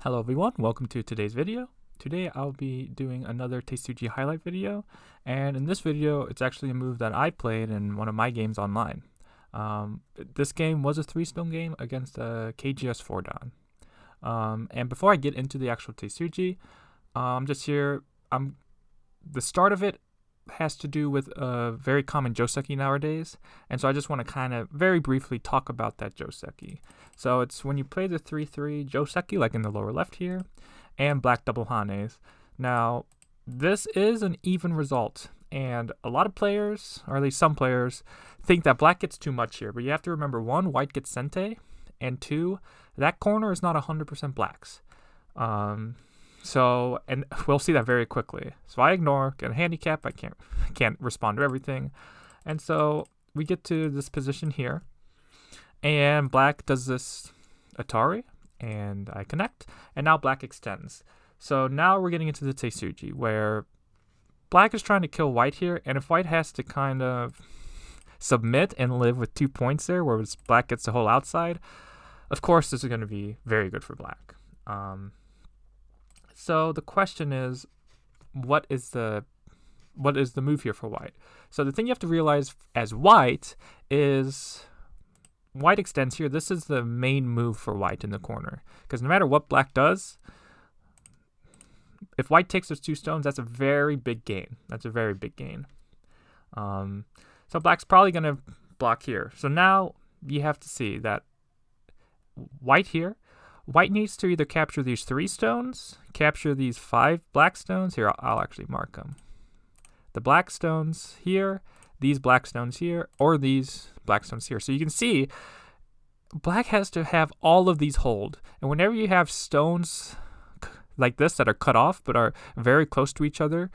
Hello everyone, welcome to today's video. Today I'll be doing another Tesuji Highlight video, and in this video it's actually a move that I played in one of my games online. This game was a 3-stone game against a KGS 4-dan. And before I get into the actual Tesuji, the start of it has to do with a very common joseki nowadays, and so I just want to kind of very briefly talk about that joseki. So it's when you play the 3-3 joseki, like in the lower left here, and black double hanes. Now, this is an even result, and a lot of players, or at least some players, think that black gets too much here, but you have to remember, 1, white gets sente, and 2, that corner is not 100% blacks. And we'll see that very quickly. So I ignore, get a handicap, I can't respond to everything. And so we get to this position here, and black does this Atari, and I connect, and now black extends. So now we're getting into the Tesuji, where black is trying to kill white here, and if white has to kind of submit and live with 2 points there, whereas black gets the whole outside, of course this is going to be very good for black. So the question is, what is the move here for white? So the thing you have to realize as white is white extends here. This is the main move for white in the corner, because no matter what black does, if white takes those 2 stones, that's a very big gain. That's a very big gain. So black's probably going to block here. So now you have to see that white needs to either capture these 3 stones, capture these 5 black stones. Here, I'll actually mark them. The black stones here, these black stones here, or these black stones here. So you can see black has to have all of these hold. And whenever you have stones like this that are cut off but are very close to each other,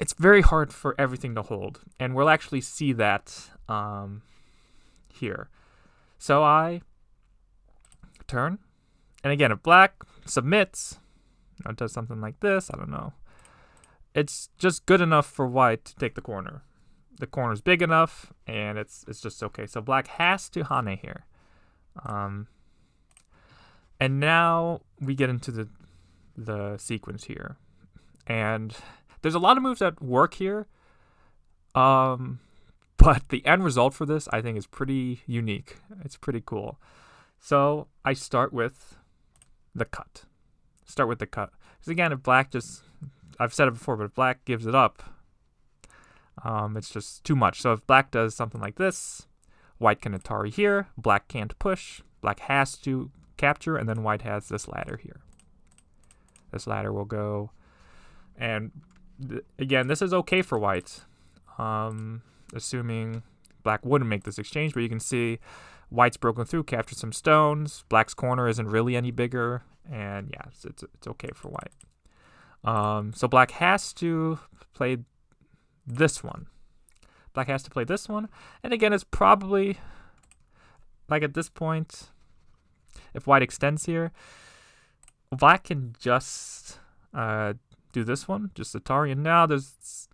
it's very hard for everything to hold. And we'll actually see that here. So I turn, and again, if black submits, does something like this, I don't know, it's just good enough for white to take the corner. The corner's big enough, and it's just okay. So black has to hane here, and now we get into the sequence here, and there's a lot of moves that work here, but the end result for this, I think, is pretty unique. It's pretty cool. So I start with the cut. Because again, if black I've said it before, but if black gives it up, it's just too much. So if black does something like this, white can Atari here, black can't push, black has to capture, and then white has this ladder here. This ladder will go, and again, this is okay for white, assuming black wouldn't make this exchange, but you can see white's broken through, captured some stones. Black's corner isn't really any bigger, and yeah, it's okay for white. So black has to play this one. And again, it's probably like at this point, if white extends here, black can just do this one, just Atari, and now there's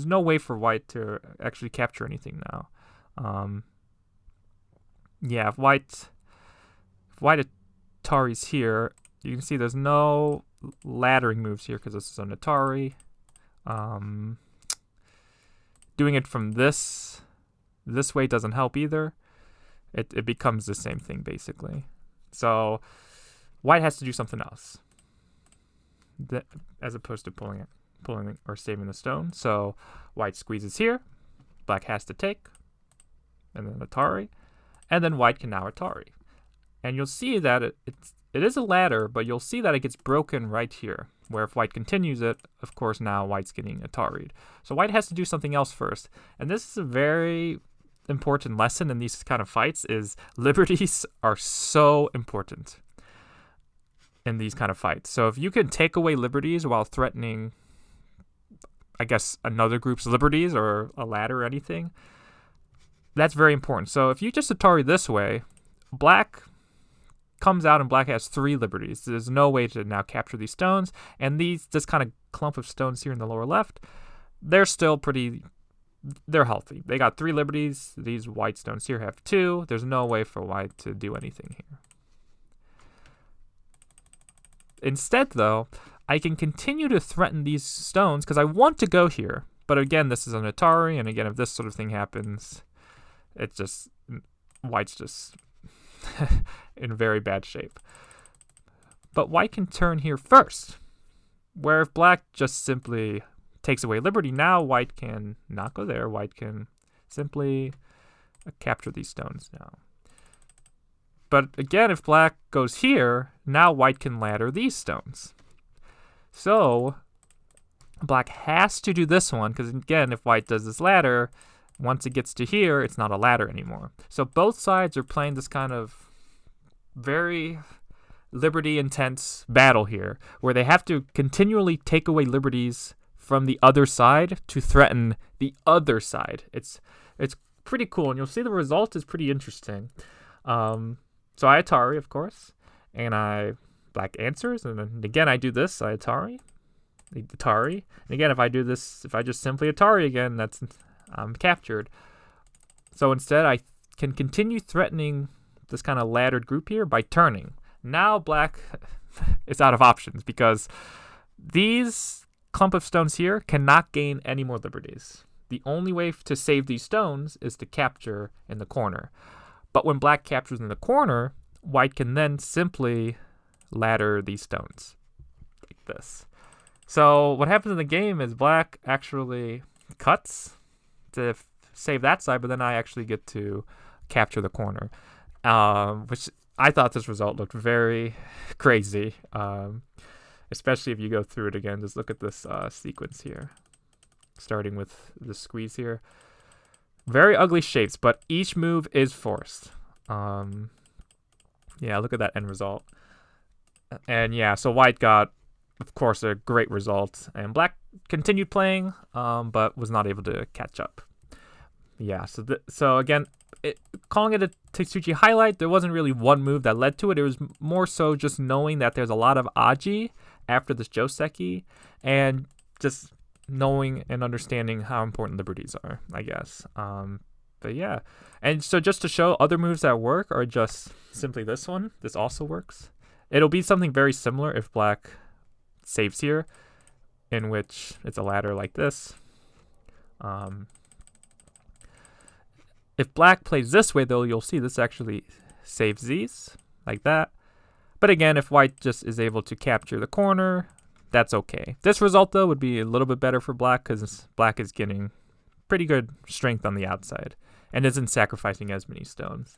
no way for white to actually capture anything now. Yeah, if white Atari's here, you can see there's no laddering moves here because this is an Atari. Doing it from this way doesn't help either. It becomes the same thing basically. So white has to do something else as opposed to pulling or saving the stone. So white squeezes here, black has to take, and then Atari. And then white can now Atari. And you'll see that it is a ladder, but you'll see that it gets broken right here, where if white continues it, of course now white's getting Atari'd. So white has to do something else first. And this is a very important lesson in these kind of fights, is liberties are so important in these kind of fights. So if you can take away liberties while threatening, I guess, another group's liberties or a ladder or anything, that's very important. So if you just Atari this way, black comes out and black has 3 liberties. There's no way to now capture these stones. And this kind of clump of stones here in the lower left, they're still they're healthy. They got 3 liberties. These white stones here have 2. There's no way for white to do anything here. Instead, though, I can continue to threaten these stones because I want to go here. But again, this is an Atari, and again, if this sort of thing happens, it's just white's just in very bad shape. But white can turn here first, where if black just simply takes away liberty, now white can not go there. White can simply capture these stones now. But again, if black goes here, now white can ladder these stones. So black has to do this one, because again, if white does this ladder, once it gets to here, it's not a ladder anymore. So both sides are playing this kind of very liberty intense battle here, where they have to continually take away liberties from the other side to threaten the other side. It's pretty cool, and you'll see the result is pretty interesting. So I Atari, of course, and black answers, and then again I do this, I Atari, and again if I do this, if I just simply Atari again, that's I'm captured. So instead I can continue threatening this kind of laddered group here by turning. Now black is out of options because these clump of stones here cannot gain any more liberties. The only way to save these stones is to capture in the corner. But when black captures in the corner, white can then simply ladder these stones like this. So what happens in the game is black actually cuts to save that side, but then I actually get to capture the corner, which I thought this result looked very crazy, especially if you go through it again. Just look at this sequence here, starting with the squeeze here. Very ugly shapes, but each move is forced. Yeah, look at that end result. And yeah, so white got, of course, a great result, and black continued playing, but was not able to catch up. Yeah, so again, calling it a Tesuji Highlight, there wasn't really one move that led to it. It was more so just knowing that there's a lot of Aji after this Joseki, and just knowing and understanding how important liberties are, I guess. But yeah, and so just to show other moves that work are just simply this one. This also works. It'll be something very similar if black saves here, in which it's a ladder like this. If black plays this way, though, you'll see this actually saves these like that. But again, if white just is able to capture the corner, that's okay. This result, though, would be a little bit better for black because black is getting pretty good strength on the outside and isn't sacrificing as many stones.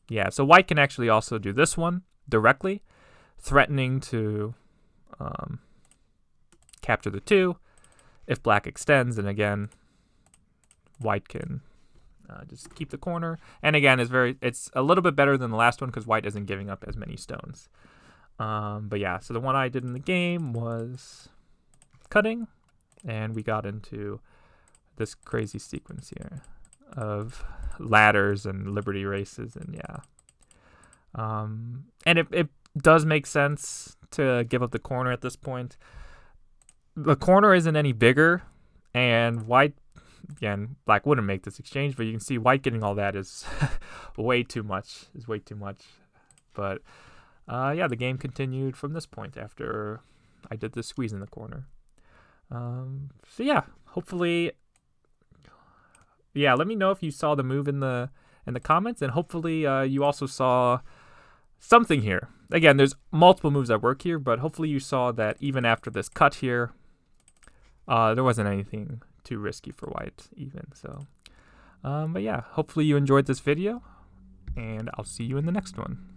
Yeah, so white can actually also do this one directly, threatening to capture the 2. If black extends, and again, white can just keep the corner. And again, it's a little bit better than the last one because white isn't giving up as many stones. But yeah, so the one I did in the game was cutting, and we got into this crazy sequence here of ladders and liberty races, and yeah. And it does make sense to give up the corner at this point. The corner isn't any bigger, and white, again, black wouldn't make this exchange, but you can see white getting all that is way too much. But yeah, the game continued from this point after I did the squeeze in the corner. So yeah, hopefully, yeah, let me know if you saw the move in the comments, and hopefully you also saw something here. Again, there's multiple moves that work here, but hopefully you saw that even after this cut here, there wasn't anything too risky for white even. So, but yeah, hopefully you enjoyed this video, and I'll see you in the next one.